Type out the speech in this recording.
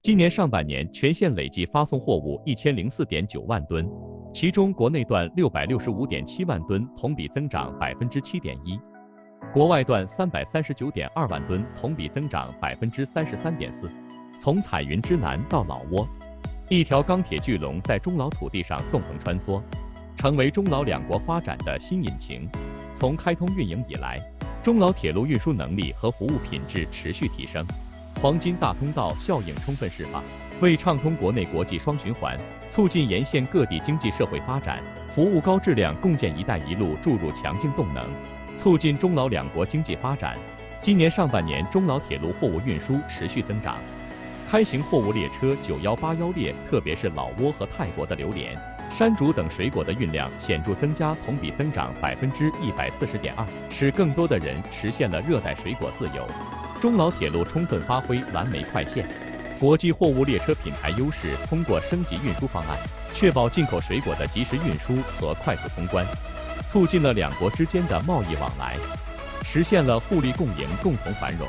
今年上半年全线累计发送货物1004.9万吨，其中国内段665.7万吨，同比增长7.1%，国外段339.2万吨，同比增长33.4%。从彩云之南到老挝，一条钢铁巨龙在中老土地上纵横穿梭，成为中老两国发展的新引擎。从开通运营以来，中老铁路运输能力和服务品质持续提升，黄金大通道效应充分释放，为畅通国内国际双循环，促进沿线各地经济社会发展，服务高质量共建“一带一路”注入强劲动能，促进中老两国经济发展。今年上半年，中老铁路货物运输持续增长，开行货物列车9181列，特别是老挝和泰国的榴莲、山竹等水果的运量显著增加，同比增长140.2%，使更多的人实现了热带水果自由。中老铁路充分发挥蓝莓快线国际货物列车品牌优势，通过升级运输方案，确保进口水果的及时运输和快速通关，促进了两国之间的贸易往来，实现了互利共赢、共同繁荣。